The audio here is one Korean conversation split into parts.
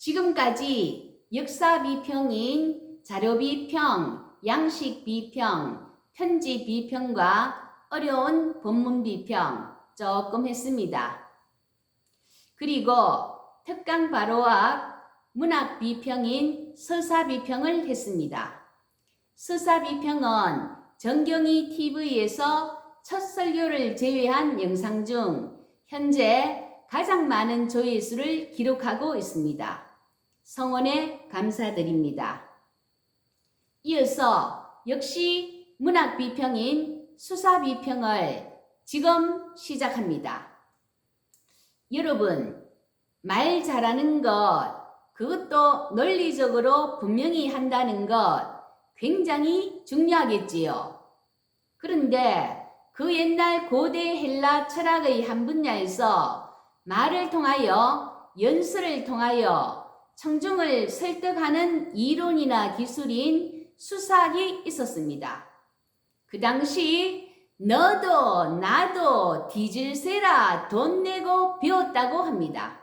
지금까지 역사 비평인 자료 비평, 양식 비평, 편지 비평과 어려운 본문 비평 조금 했습니다. 그리고 특강 바로 앞 문학 비평인 서사 비평을 했습니다. 서사 비평은 정경이 TV에서 첫 설교를 제외한 영상 중 현재 가장 많은 조회수를 기록하고 있습니다. 성원에 감사드립니다. 이어서 역시 문학 비평인 수사 비평을 지금 시작합니다. 여러분, 말 잘하는 것, 그것도 논리적으로 분명히 한다는 것 굉장히 중요하겠지요. 그런데 그 옛날 고대 헬라 철학의 한 분야에서 말을 통하여 연설을 통하여 청중을 설득하는 이론이나 기술인 수사학이 있었습니다. 그 당시 너도 나도 뒤질세라 돈 내고 배웠다고 합니다.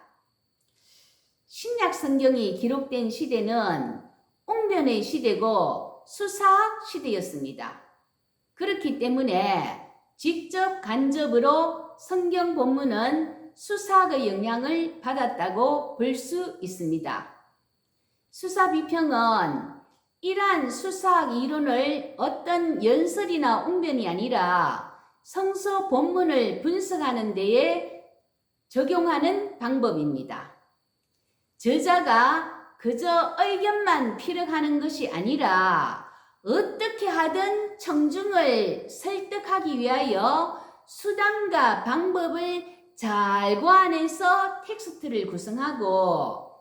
신약 성경이 기록된 시대는 웅변의 시대고 수사학 시대였습니다. 그렇기 때문에 직접 간접으로 성경 본문은 수사학의 영향을 받았다고 볼 수 있습니다. 수사 비평은 이러한 수사학 이론을 어떤 연설이나 웅변이 아니라 성서 본문을 분석하는 데에 적용하는 방법입니다. 저자가 그저 의견만 피력하는 것이 아니라 어떻게 하든 청중을 설득하기 위하여 수단과 방법을 잘 고안해서 텍스트를 구성하고,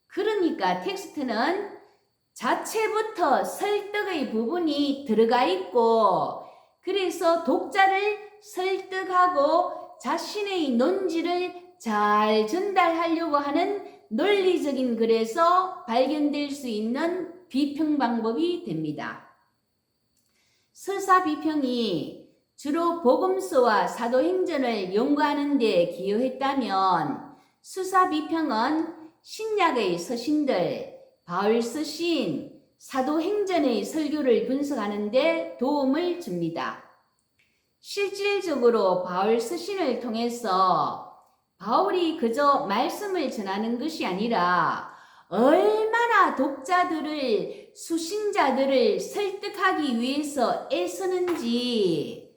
그러니까 텍스트는 자체부터 설득의 부분이 들어가 있고, 그래서 독자를 설득하고 자신의 논지를 잘 전달하려고 하는 논리적인 글에서 발견될 수 있는 비평 방법이 됩니다. 서사 비평이 주로 복음서와 사도행전을 연구하는 데 기여했다면, 수사 비평은 신약의 서신들, 바울 서신, 사도행전의 설교를 분석하는 데 도움을 줍니다. 실질적으로 바울 서신을 통해서 바울이 그저 말씀을 전하는 것이 아니라 얼마나 독자들을, 수신자들을 설득하기 위해서 애쓰는지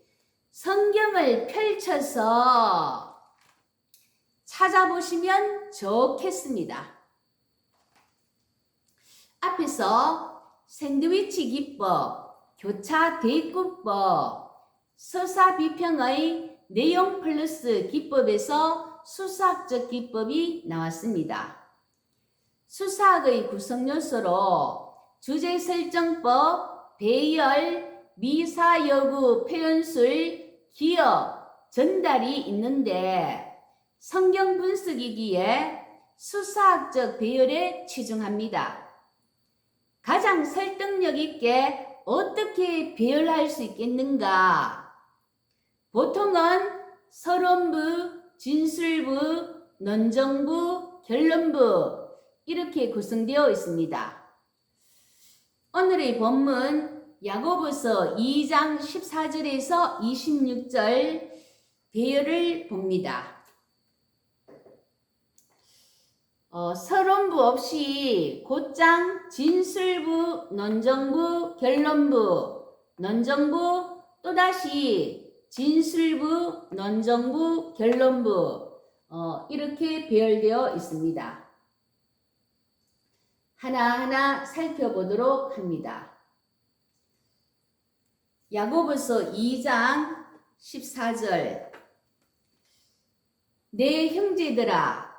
성경을 펼쳐서 찾아보시면 좋겠습니다. 앞에서 샌드위치 기법, 교차 대입구법, 서사 비평의 내용 플러스 기법에서 수사학적 기법이 나왔습니다. 수사학의 구성 요소로 주제 설정법, 배열, 미사 여구, 표현술, 기억, 전달이 있는데 성경 분석이기에 수사학적 배열에 치중합니다. 가장 설득력 있게 어떻게 배열할 수 있겠는가? 보통은 서론부, 진술부, 논정부, 결론부 이렇게 구성되어 있습니다. 오늘의 본문 야고보서 2장 14절에서 26절 배열을 봅니다. 서론부 없이 곧장 진술부, 논정부, 결론부, 논정부, 또다시 진술부, 논정부, 결론부 이렇게 배열되어 있습니다. 하나하나 살펴보도록 합니다. 야고보서 2장 14절 내 형제들아,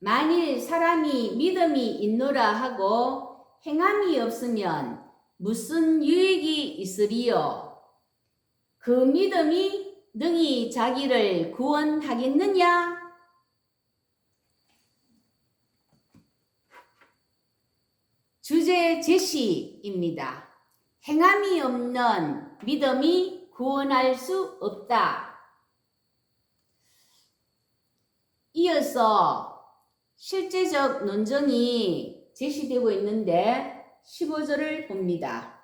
만일 사람이 믿음이 있노라 하고 행함이 없으면 무슨 유익이 있으리요? 그 믿음이 능히 자기를 구원하겠느냐? 주제 제시입니다. 행함이 없는 믿음이 구원할 수 없다. 이어서 실제적 논증이 제시되고 있는데 15절을 봅니다.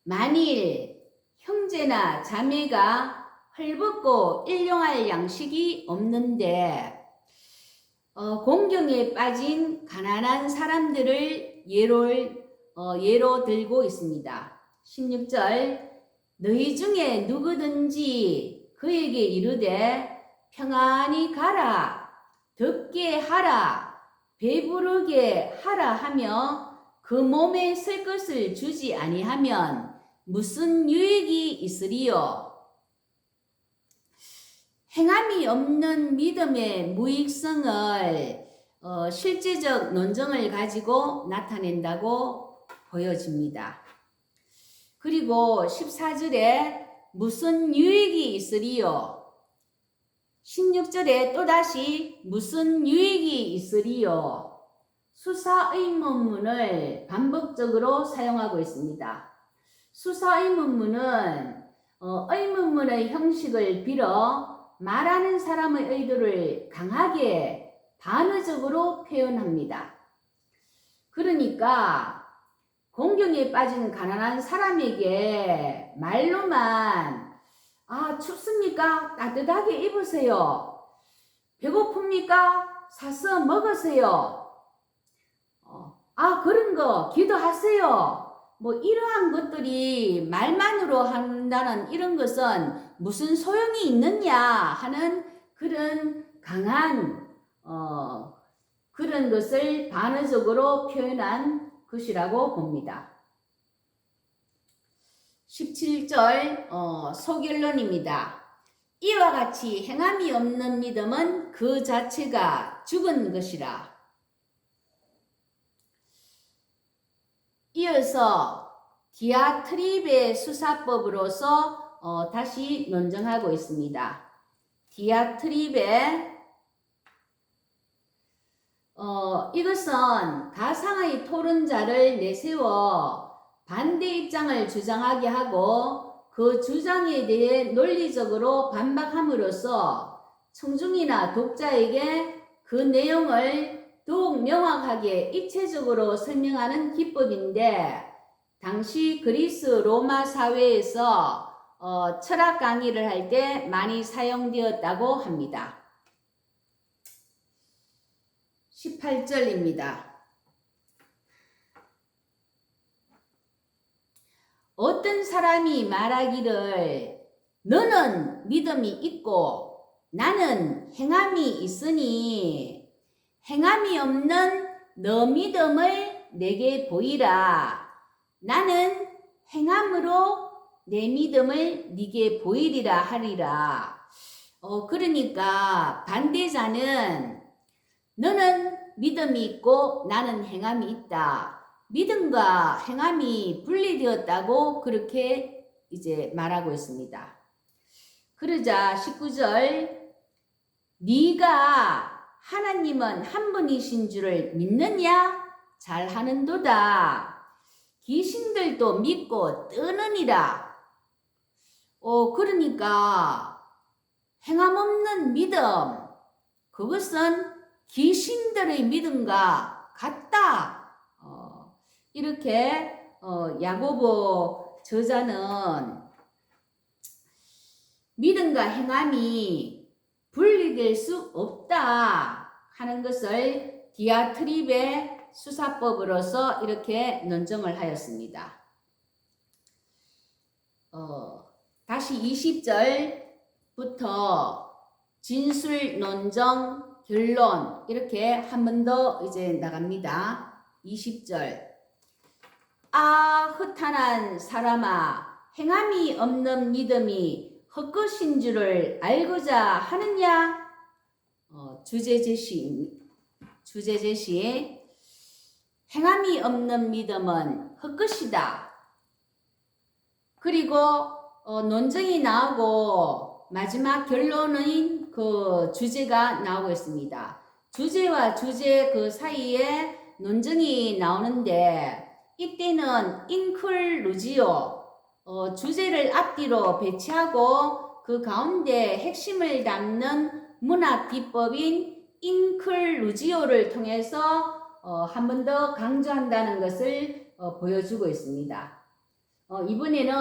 만일 형제나 자매가 헐벗고 일용할 양식이 없는데 공경에 빠진 가난한 사람들을 예로 들고 있습니다. 16절 너희 중에 누구든지 그에게 이르되 평안히 가라 덥게 하라 배부르게 하라 하며 그 몸에 쓸 것을 주지 아니하면 무슨 유익이 있으리요. 행함이 없는 믿음의 무익성을 실제적 논증을 가지고 나타낸다고 보여집니다. 그리고 14절에 무슨 유익이 있으리요. 16절에 또다시 무슨 유익이 있으리요. 수사의문문을 반복적으로 사용하고 있습니다. 수사의문문은 의문문의 형식을 빌어 말하는 사람의 의도를 강하게 반어적으로 표현합니다. 그러니까 공경에 빠진 가난한 사람에게 말로만 춥습니까? 따뜻하게 입으세요. 배고픕니까? 사서 먹으세요. 그런 거 기도하세요. 뭐 이러한 것들이 말만으로 한다는 이런 것은 무슨 소용이 있느냐 하는 그런 강한 그런 것을 반어적으로 표현한 것이라고 봅니다. 17절 소결론입니다. 이와 같이 행함이 없는 믿음은 그 자체가 죽은 것이라. 이어서 디아트립의 수사법으로서 다시 논증하고 있습니다. 디아트립의 이것은 가상의 토론자를 내세워 반대 입장을 주장하게 하고 그 주장에 대해 논리적으로 반박함으로써 청중이나 독자에게 그 내용을 더욱 명확하게 입체적으로 설명하는 기법인데 당시 그리스 로마 사회에서 철학 강의를 할 때 많이 사용되었다고 합니다. 18절입니다. 어떤 사람이 말하기를 너는 믿음이 있고 나는 행함이 있으니 행함이 없는 너 믿음을 내게 보이라. 나는 행함으로 내 믿음을 네게 보이리라 하리라. 그러니까 반대자는 너는 믿음이 있고 나는 행함이 있다. 믿음과 행함이 분리되었다고 그렇게 이제 말하고 있습니다. 그러자 19절 네가 하나님은 한 분이신 줄을 믿느냐? 잘하는도다. 귀신들도 믿고 뜨느니라. 그러니까 행함 없는 믿음 그것은 귀신들의 믿음과 같다. 이렇게 야고보 저자는 믿음과 행함이 분리될 수 없다 하는 것을 디아트립의 수사법으로서 이렇게 논증을 하였습니다. 다시 20절부터 진술, 논정, 결론 이렇게 한 번 더 이제 나갑니다. 20절 흩한한 사람아 행함이 없는 믿음이 헛것인 줄을 알고자 하느냐? 주제 제시 행함이 없는 믿음은 헛것이다. 그리고 논증이 나오고 마지막 결론인 그 주제가 나오고 있습니다. 주제와 주제 그 사이에 논증이 나오는데 이때는 인클루지오 주제를 앞뒤로 배치하고 그 가운데 핵심을 담는 문학 기법인 인클루지오를 통해서 한 번 더 강조한다는 것을 보여주고 있습니다. 이번에는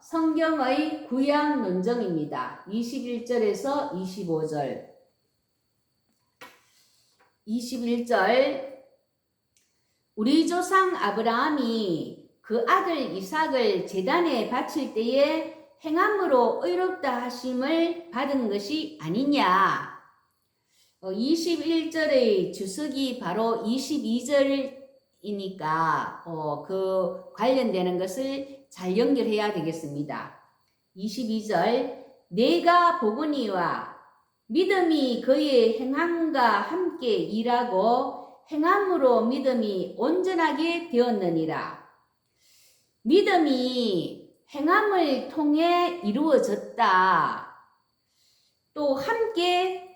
성경의 구약 논정입니다. 21절에서 25절. 21절 우리 조상 아브라함이 그 아들 이삭을 제단에 바칠 때에 행함으로 의롭다 하심을 받은 것이 아니냐. 21절의 주석이 바로 22절이니까 그 관련되는 것을 잘 연결해야 되겠습니다. 22절 내가 보거니와 믿음이 그의 행함과 함께 일하고 행함으로 믿음이 온전하게 되었느니라. 믿음이 행함을 통해 이루어졌다. 또 함께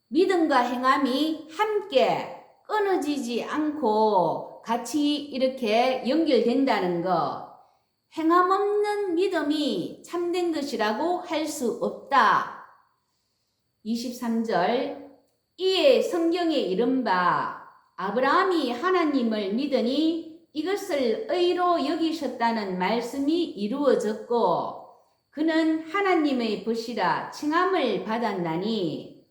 믿음과 행함이 함께 끊어지지 않고 같이 이렇게 연결된다는 것. 행함 없는 믿음이 참된 것이라고 할 수 없다. 23절 이에 성경에 이른바 아브라함이 하나님을 믿으니 이것을 의로 여기셨다는 말씀이 이루어졌고 그는 하나님의 벗이라 칭함을 받았나니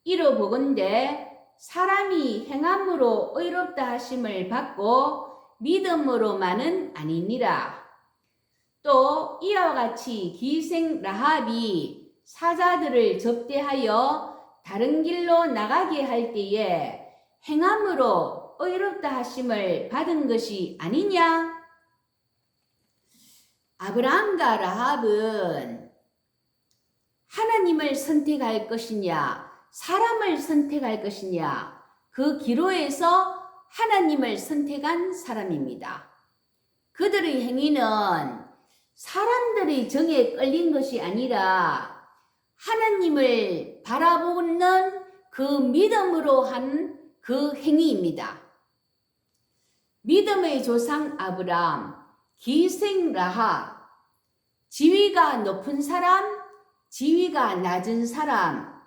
이로 보건대 사람이 행함으로 의롭다 하심을 받고 믿음으로만은 아니니라. 또 이와 같이 기생 라합이 사자들을 접대하여 다른 길로 나가게 할 때에 행함으로 의롭다 하심을 받은 것이 아니냐? 아브라함과 라합은 하나님을 선택할 것이냐? 사람을 선택할 것이냐? 그 기로에서 하나님을 선택한 사람입니다. 그들의 행위는 사람들의 정에 끌린 것이 아니라 하나님을 바라보는 그 믿음으로 한 그 행위입니다. 믿음의 조상 아브라함, 기생 라합, 지위가 높은 사람, 지위가 낮은 사람,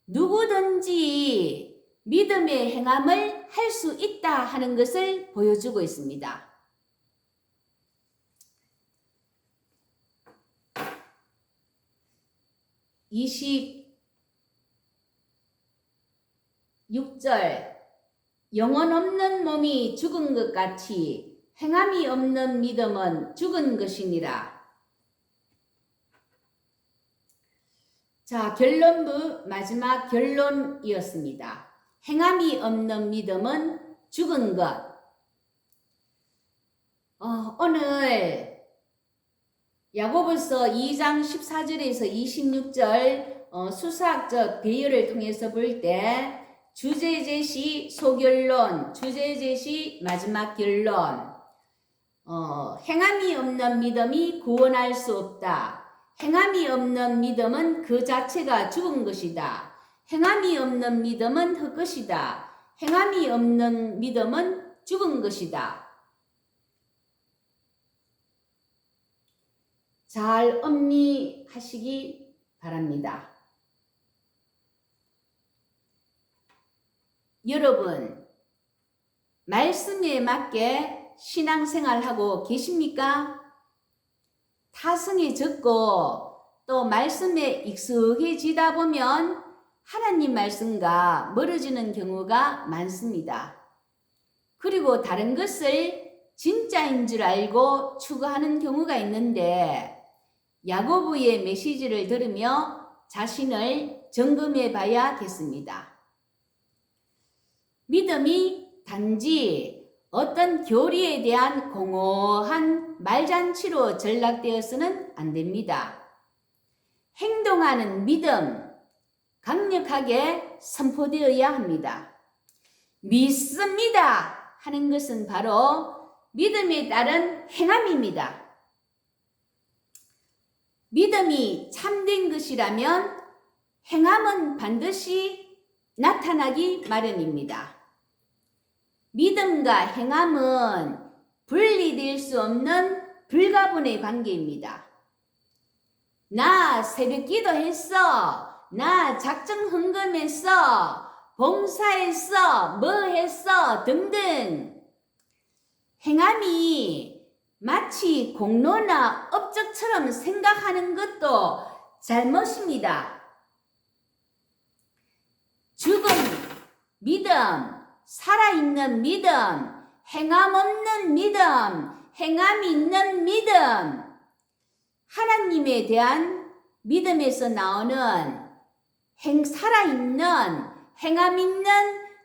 누구든지 믿음의 행함을 할 수 있다 하는 것을 보여주고 있습니다. 26절 영혼 없는 몸이 죽은 것 같이 행함이 없는 믿음은 죽은 것이니라. 자, 결론부 마지막 결론이었습니다. 행함이 없는 믿음은 죽은 것. 오늘 야고보서 2장 14절에서 26절 수사학적 배열을 통해서 볼 때 주제 제시, 소결론, 주제 제시, 마지막 결론. 행함이 없는 믿음이 구원할 수 없다. 행함이 없는 믿음은 그 자체가 죽은 것이다. 행함이 없는 믿음은 헛것이다. 행함이 없는 믿음은 죽은 것이다. 잘 음미하시기 바랍니다. 여러분, 말씀에 맞게 신앙생활하고 계십니까? 타성이 적고 또 말씀에 익숙해지다 보면 하나님 말씀과 멀어지는 경우가 많습니다. 그리고 다른 것을 진짜인 줄 알고 추구하는 경우가 있는데 야고보의 메시지를 들으며 자신을 점검해 봐야겠습니다. 믿음이 단지 어떤 교리에 대한 공허한 말잔치로 전락되어서는 안 됩니다. 행동하는 믿음, 강력하게 선포되어야 합니다. 믿습니다 하는 것은 바로 믿음에 따른 행함입니다. 믿음이 참된 것이라면 행함은 반드시 나타나기 마련입니다. 믿음과 행함은 분리될 수 없는 불가분의 관계입니다. 나 새벽 기도했어. 나 작정 헌금했어. 봉사했어, 뭐 했어 등등 행함이 마치 공로나 업적처럼 생각하는 것도 잘못입니다. 죽음, 믿음, 살아있는 믿음, 행함 없는 믿음, 행함 있는 믿음, 하나님에 대한 믿음에서 나오는 살아있는 행함 있는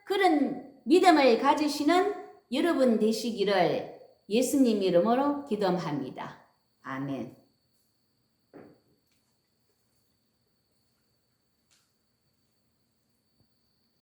그런 믿음을 가지시는 여러분 되시기를 예수님 이름으로 기도합니다. 아멘.